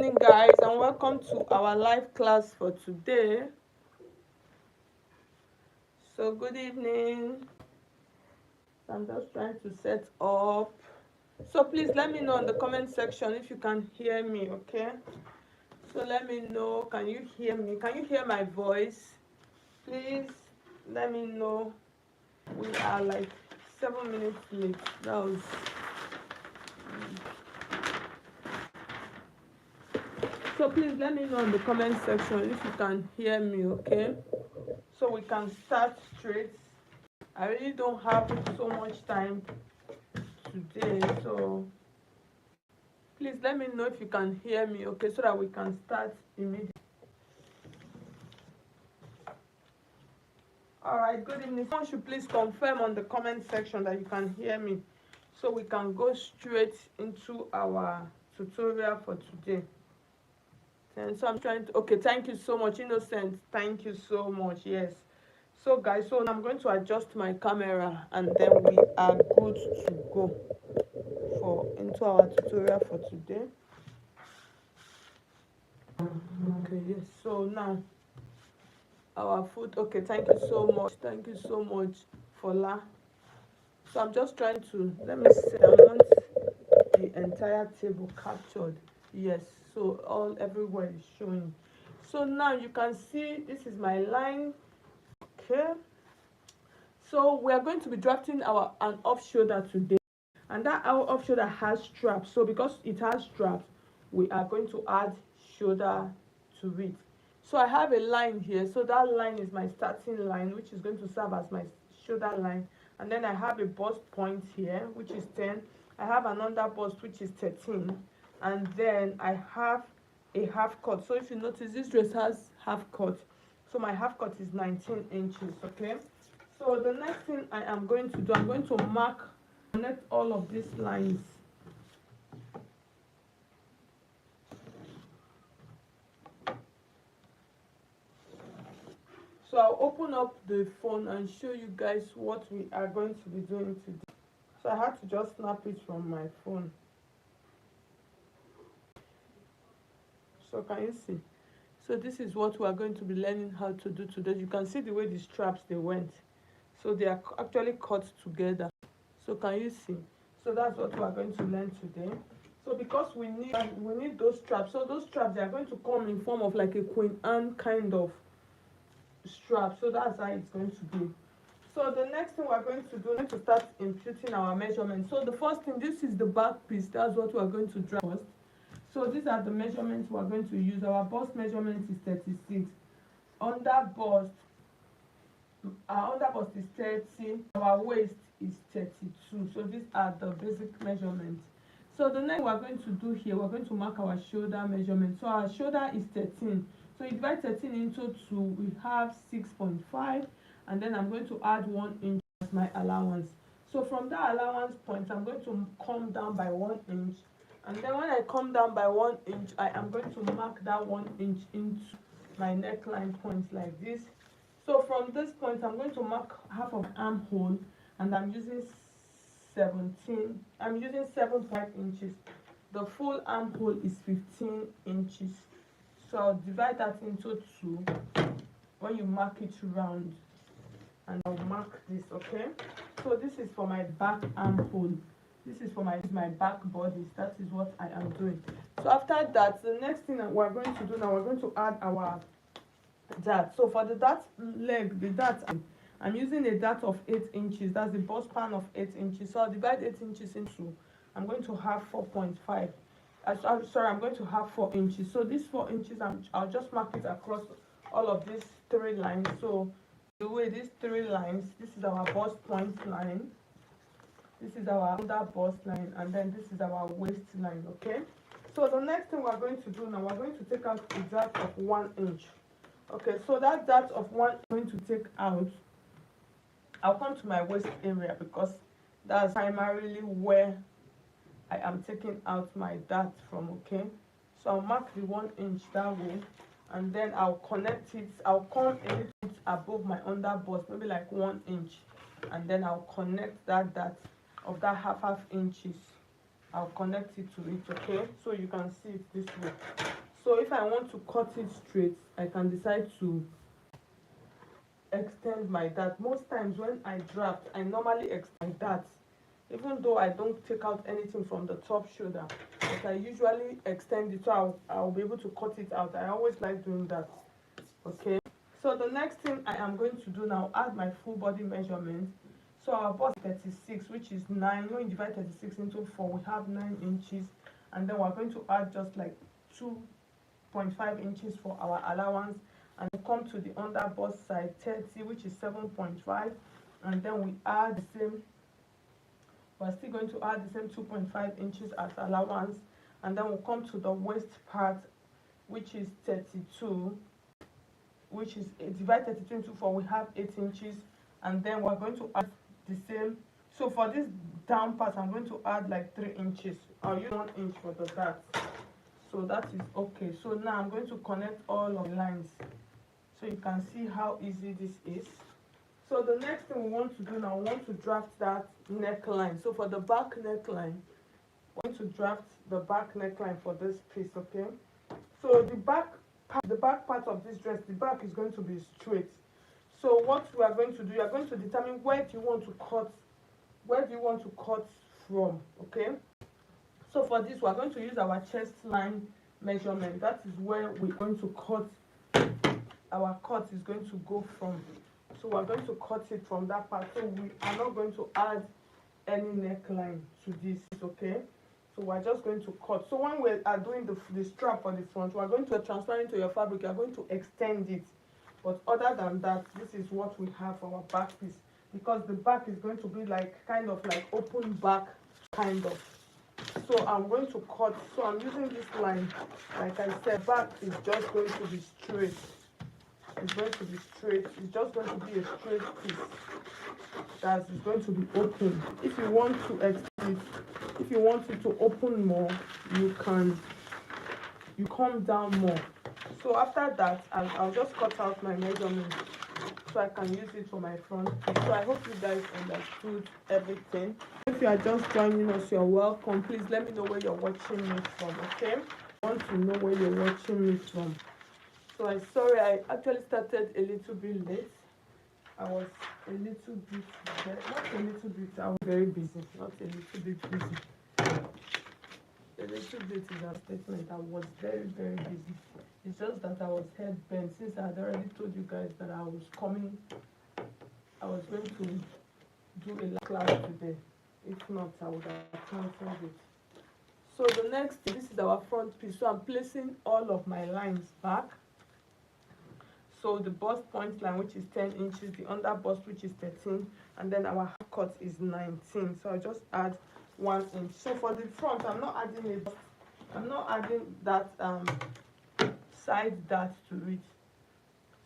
evening, guys, and welcome to our live class for today. So good evening. I'm just trying to set up, so please let me know in the comment section if you can hear me. Okay, so let me know, can you hear me? Can you hear my voice? Please let me know. We are like 7 minutes late. That was so please let me know in the comment section if you can hear me, okay, so we can start straight. I really don't have so much time today, so please let me know if you can hear me, okay, so that we can start immediately. All right, good evening. Someone should please confirm on the comment section that you can hear me, so we can go straight into our tutorial for today. And so I'm trying to, okay, thank you so much, Innocent, thank you so much. Yes, so guys, so I'm going to adjust my camera and then we are good to go for into our tutorial for today. Okay, yes, so now our food. Okay, thank you so much Fola. So I'm just trying to, let me see, I want the entire table captured. Yes, so all everywhere is showing. So now you can see this is my line. Okay, so we are going to be drafting an off shoulder today, and that our off shoulder has straps. So because it has straps, we are going to add shoulder to it. So I have a line here, so that line is my starting line, which is going to serve as my shoulder line. And then I have a bust point here, which is 10. I have an under bust, which is 13. And then I have a half cut. So if you notice, this dress has half cut, so my half cut is 19 inches. Okay, so the next thing I am going to do, I'm going to connect all of these lines. So I'll open up the phone and show you guys what we are going to be doing today. So I had to just snap it from my phone. So can you see? So this is what we are going to be learning how to do today. You can see the way the straps they went. So they are actually cut together. So can you see? So that's what we are going to learn today. So because we need those straps. So those straps, they are going to come in form of like a Queen Anne kind of strap. So that's how it's going to be. So the next thing we're going to do, we're going to start imputing our measurements. So the first thing, this is the back piece. That's what we're going to draw first. So these are the measurements we're going to use. Our bust measurement is 36. Under bust, our under bust is 30. Our waist is 32. So these are the basic measurements. So the next we're going to do here, we're going to mark our shoulder measurement. So our shoulder is 13. So you divide 13 into 2, we have 6.5, and then I'm going to add 1 inch as my allowance. So from that allowance point, I'm going to come down by 1 inch, and then when I come down by 1 inch, I am going to mark that 1 inch into my neckline point like this. So from this point, I'm going to mark half of armhole, and I'm using 7.5 inches. The full armhole is 15 inches. So I'll divide that into 2 when you mark it round, and I'll mark this. Okay, so this is for my back armhole, this is for my back body. That is what I am doing. So after that, the next thing that we're going to do now, we're going to add our dart. So for the dart leg, the dart, I'm using a dart of 8 inches. That's the bust span of 8 inches. So I'll divide 8 inches into, I'm going to have 4.5. I'm going to have 4 inches. So these 4 inches, I'll just mark it across all of these 3 lines. So the way these 3 lines, this is our bust point line, this is our under bust line, and then this is our waist line. Okay, so the next thing we're going to do now, we're going to take out a dart of 1 inch. Okay, so that dart of 1 I'm going to take out. I'll come to my waist area because that's primarily where I am taking out my dart from. Okay, so I'll mark the 1 inch that way, and then I'll connect it. I'll come a little bit above my under bust, maybe like 1 inch, and then I'll connect that dart of that half inches I'll connect it to it, okay? So you can see it this way. So if I want to cut it straight, I can decide to extend my dart. Most times when I draft, I normally extend that, even though I don't take out anything from the top shoulder, but I usually extend it so I'll be able to cut it out. I always like doing that, okay? So the next thing I am going to do now, add my full body measurement. So our bust 36, which is 9. When you divide 36 into 4, we have 9 inches, and then we're going to add just like 2.5 inches for our allowance, and come to the under bust side 30, which is 7.5, and then we add the same, we're still going to add the same 2.5 inches as allowance, and then we'll come to the waist part, which is 32, which is divide 32 into 4, we have 8 inches, and then we're going to add the same. So for this down part, I'm going to add like 3 inches. I'll use 1 inch for the dart. So that is okay. So now I'm going to connect all of the lines, so you can see how easy this is. So the next thing we want to do now, we want to draft that neckline. So for the back neckline, we're going to draft the back neckline for this piece, okay? So the back part of this dress, the back is going to be straight. So what we are going to do, you are going to determine where do you want to cut from, okay? So for this, we are going to use our chest line measurement. That is where we're going to cut. Our cut is going to go from. So we're going to cut it from that part. So we are not going to add any neckline to this, okay? So we're just going to cut. So when we are doing the strap for the front, we're going to transfer into your fabric. You're going to extend it. But other than that, this is what we have for our back piece, because the back is going to be like kind of like open back, kind of. So I'm going to cut. So I'm using this line. Like I said, back is just going to be straight. It's going to be straight. It's just going to be a straight piece that is going to be open. If you want to extend it, if you want it to open more, you come down more. So after that, I'll just cut out my measurement so I can use it for my front piece. So I hope you guys understood everything. If you are just joining us, you're welcome. Please let me know where you're watching me from, okay? I want to know where you're watching me from. So I'm sorry, I actually started a little bit late. I was a little bit, not a little bit, I was very busy, not a little bit busy. A little bit is a statement. I was very, very busy. It's just that I was head bent since I had already told you guys that I was going to do a class today. If not, I would have cancelled it. So the next, this is our front piece. So I'm placing all of my lines back. So the bust point line, which is 10 inches, the under bust, which is 13, and then our half cut is 19. So I'll just add 1 inch. So for the front, I'm not adding that side dart to it.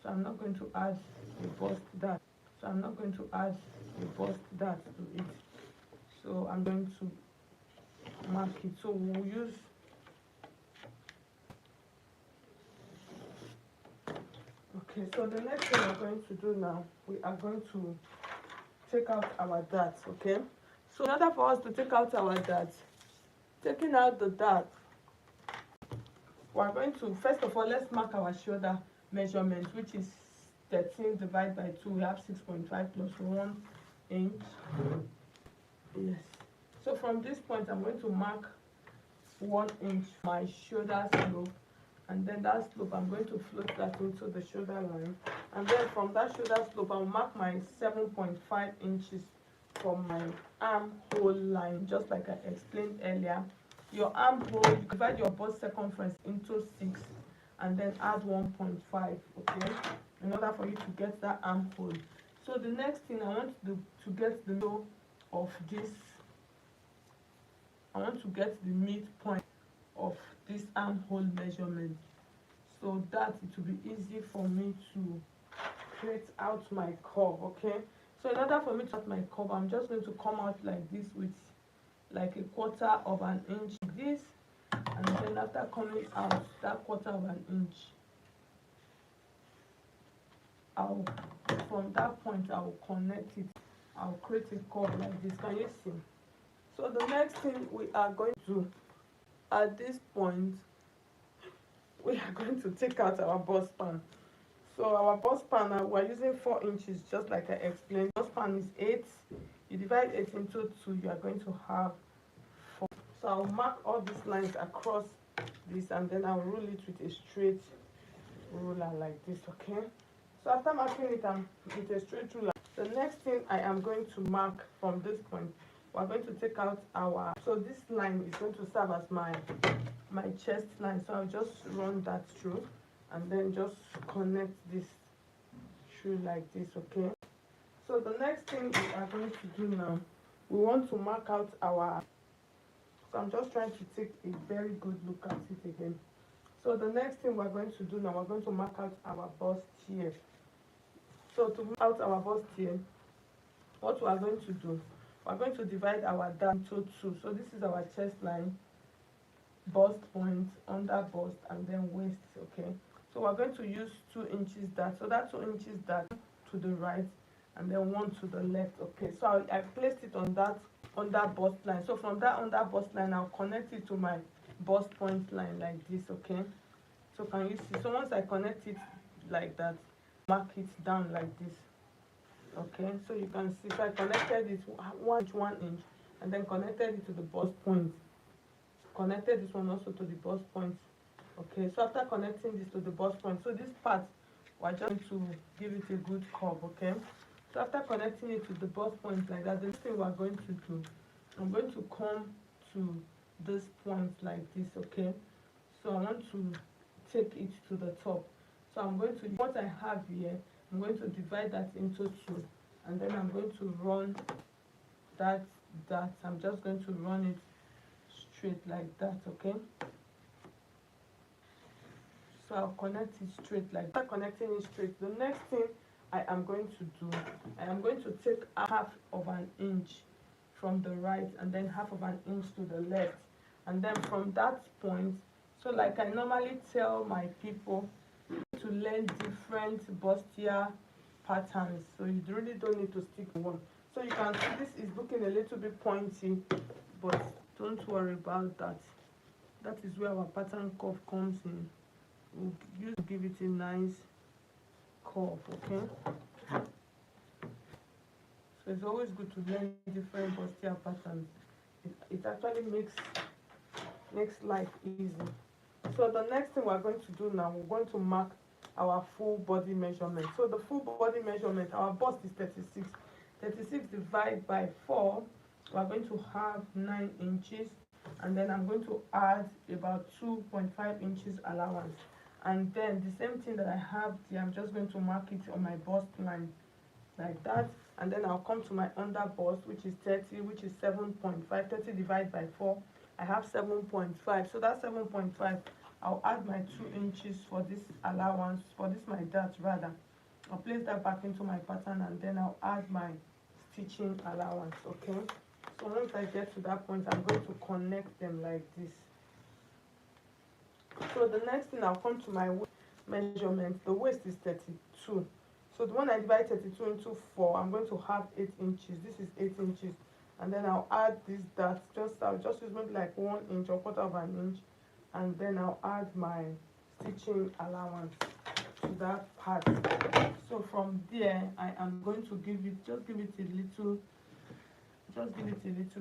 So I'm not going to add a bust dart. So I'm not going to add a bust dart to it. So I'm going to mark it. So we'll use okay, so the next thing we're going to do now, we are going to take out our darts, okay? So in order for us to take out our darts, taking out the dart, we're going to, first of all, let's mark our shoulder measurement, which is 13 divided by 2. We have 6.5 plus 1 inch. Yes. So from this point, I'm going to mark 1 inch my shoulder slope. And then that slope, I'm going to float that into the shoulder line. And then from that shoulder slope, I'll mark my 7.5 inches from my armhole line, just like I explained earlier. Your armhole, you divide your bust circumference into 6 and then add 1.5, okay, in order for you to get that armhole. So the next thing I want to get the middle of this, I want to get the midpoint of this armhole measurement, so that it will be easy for me to create out my curve, okay? So in order for me to create my curve, I'm just going to come out like this with like a 1/4 of an inch like this, and then after coming out that 1/4 of an inch, from that point I'll connect it. I'll create a curve like this. Can you see? So the next thing we are going to do at this point, we are going to take out our bust span. So our bust span, we're using 4 inches, just like I explained. Bust span is 8. You divide 8 into 2, you are going to have 4. So I'll mark all these lines across this, and then I'll rule it with a straight ruler like this. Okay, so after marking it with a straight ruler, the next thing I am going to mark from this point, we're going to take out our, so this line is going to serve as my chest line. So I'll just run that through and then just connect this through like this. Okay, so the next thing we are going to do now, we want to mark out our, so I'm just trying to take a very good look at it again. So the next thing we're going to do now, we're going to mark out our bustier. So to mark out our bustier, what we are going to do, we're going to divide our dart into 2. So this is our chest line, bust point, under bust, and then waist. Okay, so we're going to use 2 inches dart. So that 2 inches dart to the right and then 1 to the left. Okay, so I placed it on that under bust line. So from that under bust line, I'll connect it to my bust point line like this. Okay, so can you see? So once I connect it like that, mark it down like this. Okay, so you can see, so I connected it 1 inch and then connected it to the bust point, connected this one also to the bust point. Okay, so after connecting this to the bust point, so this part we're just going to give it a good curve. Okay, so after connecting it to the bust point like that, the next thing we're going to do, I'm going to come to this point like this. Okay, so I want to take it to the top. So I'm going to, what I have here, I'm going to divide that into 2, and then I'm going to run that I'm just going to run it straight like that. Okay, so I'll connect it straight like that. After connecting it straight, the next thing I am going to do, I am going to take half of an inch from the right and then half of an inch to the left, and then from that point, so like I normally tell my people, to learn different bustier patterns, so you really don't need to stick to one. So you can see this is looking a little bit pointy, but don't worry about that. That is where our pattern curve comes in. We'll use to give it a nice curve. Okay, so it's always good to learn different bustier patterns. It actually makes life easy. So the next thing we're going to do now, we're going to mark our full body measurement. So the full body measurement, our bust is 36. 36 divided by 4, we're going to have 9 inches, and then I'm going to add about 2.5 inches allowance. And then the same thing that I have here, I'm just going to mark it on my bust line like that, and then I'll come to my under bust, which is 30, which is 7.5. 30 divided by 4, I have 7.5. So that 7.5, I'll add my 2 inches for this allowance, for this my dart rather. I'll place that back into my pattern, and then I'll add my stitching allowance. Okay, so once I get to that point, I'm going to connect them like this. So the next thing, I'll come to my measurement. The waist is 32. So the one I divide 32 into 4, I'm going to have 8 inches. This is 8 inches. And then I'll add this dart. I'll just use maybe like 1 inch or quarter of an inch. And then I'll add my stitching allowance to that part. So from there, I am going to give it a little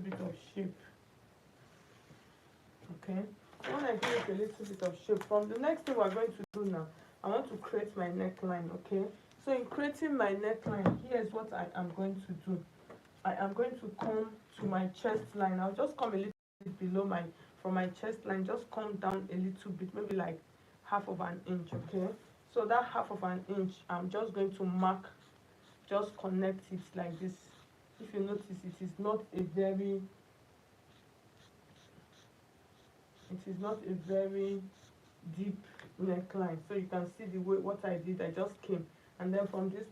bit of shape. Okay, so when I give it a little bit of shape, from the next thing we're going to do now, I want to create my neckline. Okay, so in creating my neckline, here's what I am going to do. I am going to come to my chest line. I'll just come a little bit below from my chest line, just come down a little bit, maybe like half of an inch. Okay, so that half of an inch, I'm just going to mark, just connect it like this. If you notice, it is not a very deep neckline. So you can see the way what I did. I just came, and then from this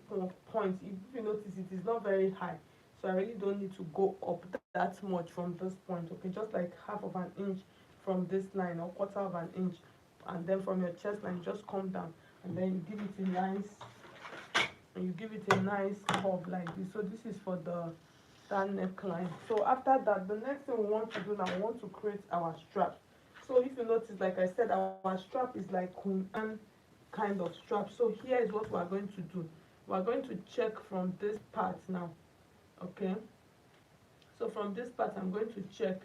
point, if you notice, it is not very high, so I really don't need to go up that much from this point. Okay, just like half of an inch from this line, or quarter of an inch, and then from your chest line, just come down, and then you give it a nice curve like this. So this is for the that neckline. So after that, the next thing we want to do now, we want to create our strap. So if you notice, like I said, our strap is like Queen Anne kind of strap. So here is what we are going to do. We are going to check from this part now. Okay, so from this part I'm going to check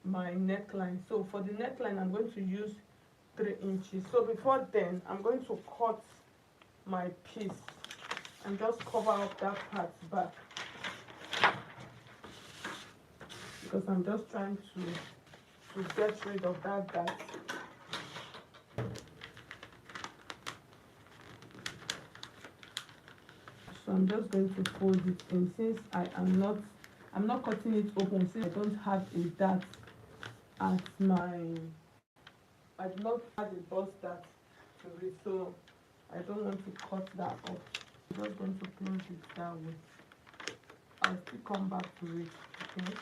my neckline. So for the neckline I'm going to use 3 inches. So before then I'm going to cut my piece and just cover up that part back, because I'm just trying to get rid of that dart. So I'm just going to fold it in, since I'm not cutting it open, since I don't have a dart at I do not have a bust dart to it, so I don't want to cut that off. I'm just going to close it that way. I'll still come back to it. Okay,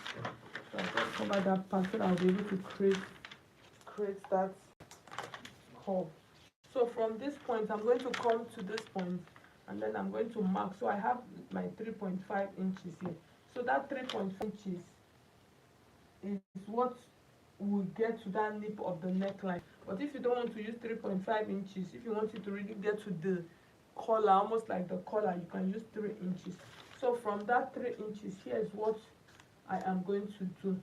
so I just cover that part so that I'll be able to create that curve. So from this point I'm going to come to this point, and then I'm going to mark. So I have my 3.5 inches here. So that 3.5 inches is what will get to that nip of the neckline. But if you don't want to use 3.5 inches, if you want it to really get to the collar, almost like the collar, you can use 3 inches. So from that 3 inches, here is what I am going to do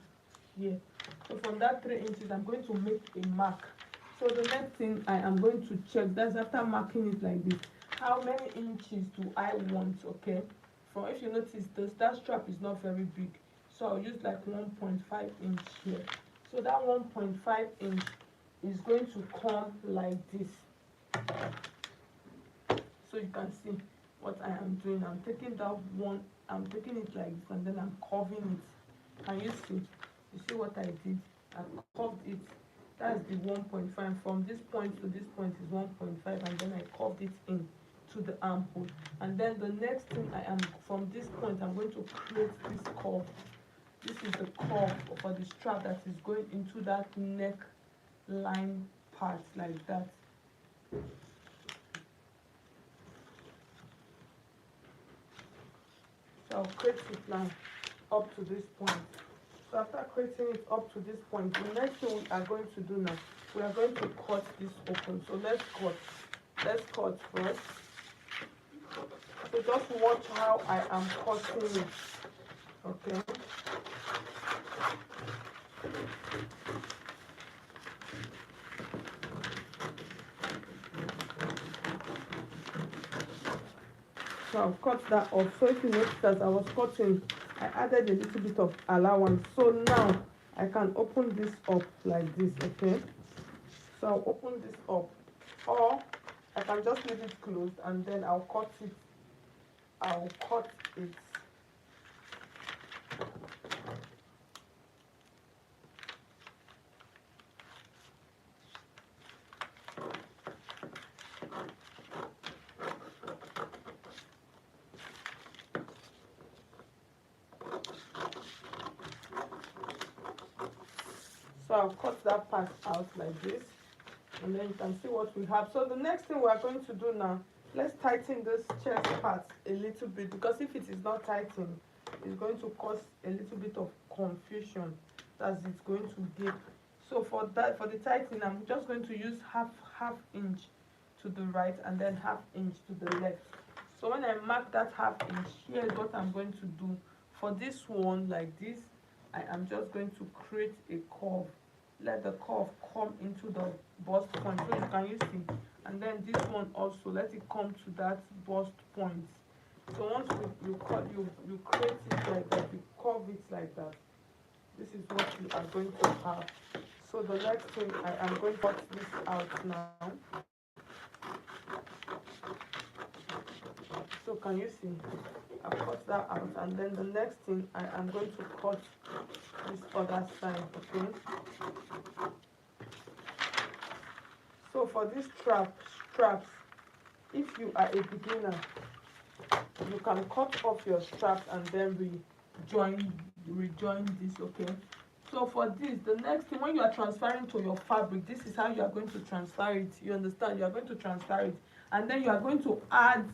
here. So from that 3 inches I'm going to make a mark. So the next thing I am going to check, that's after marking it like this, how many inches do I want? Okay, from, if you notice this, that strap is not very big, so I'll use like 1.5 inch here. So that 1.5 inch is going to come like this. So you can see what I am doing. I'm taking that one, I'm taking it like this, and then I'm curving it. Can you see? You see what I did? I curved it. That's the 1.5. From this point to this point is 1.5, and then I curved it in to the armhole. And then the next thing I am, from this point I'm going to create this curve. This is the curve for the strap that is going into that neck line part, like that. So I'll create it now up to this point. So after creating it up to this point, the next thing we are going to do now, we are going to cut this open. So let's cut first. So just watch how I am cutting it. Okay, so I've cut that off. So if you notice, as I was cutting, I added a little bit of allowance. So now I can open this up like this. Okay, so I'll open this up, or I can just leave it closed and then I'll cut it. So I'll cut that part out like this, and then you can see what we have. So the next thing we are going to do now, let's tighten this chest part a little bit, because if it is not tightened, it's going to cause a little bit of confusion as it's going to give. So for that, for the tightening, I'm just going to use half inch to the right and then half inch to the left. So when I mark that half inch, here is what I'm going to do. For this one, like this, I am just going to create a curve. Let the curve come into the bust point, so you see, and then this one also, let it come to that bust point. So once you create it like that, you curve it like that, this is what you are going to have. So the next thing, I am going to cut this out now. So can you see? I cut that out, and then the next thing, I am going to cut this other side. Okay, so for these straps, if you are a beginner, you can cut off your straps and then rejoin this. Okay, so for this, the next thing, when you are transferring to your fabric, this is how you are going to transfer it. You understand? You are going to transfer it, and then you are going to add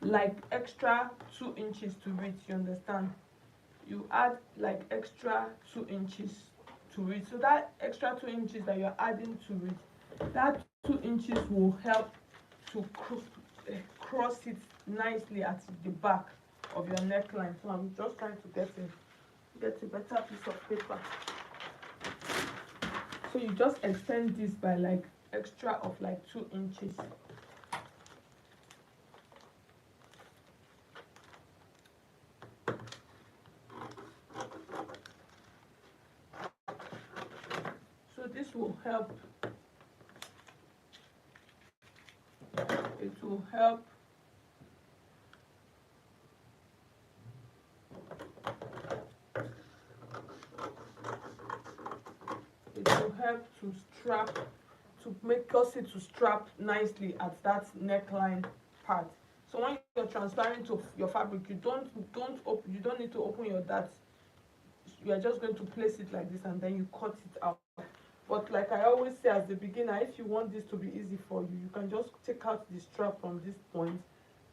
like extra 2 inches to it. You understand? you add like extra 2 inches to it. So that extra 2 inches that you're adding to it, that 2 inches will help to cross it nicely at the back of your neckline. So I'm just trying to get a better piece of paper. So you just extend this by like extra of like 2 inches. So this will help, it will help to strap, to make it to strap nicely at that neckline part. So when you're transferring to your fabric, you don't need to open your dart. You are just going to place it like this and then you cut it out. But like I always say as the beginner, if you want this to be easy for you, you can just take out the strap from this point,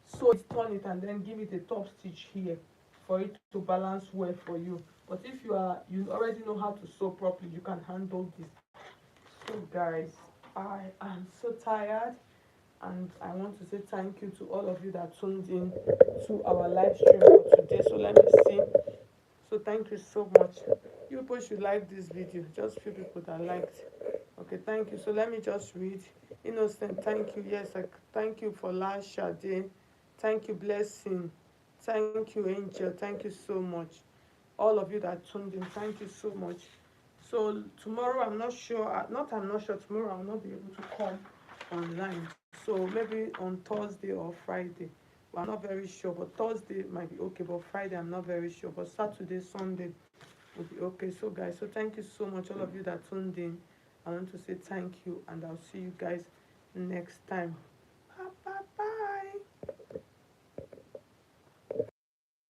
sew it, turn it, and then give it a top stitch here for it to balance well for you. But if you already know how to sew properly, you can handle this. So guys, I am so tired, and I want to say thank you to all of you that tuned in to our live stream for today. So let me see. So thank you so much. You people should like this video. Just few people that liked. Okay, thank you. So let me just read. Innocent, thank you. Yes, thank you for last Shade. Thank you, Blessing. Thank you, Angel. Thank you so much. All of you that tuned in, thank you so much. So tomorrow, I'm not sure. Tomorrow I'll not be able to come online. So maybe on Thursday or Friday. Well, I'm not very sure, but Thursday might be okay, but Friday I'm not very sure. But Saturday, Sunday will be okay. So guys, so thank you so much, all of you that tuned in. I want to say thank you, and I'll see you guys next time.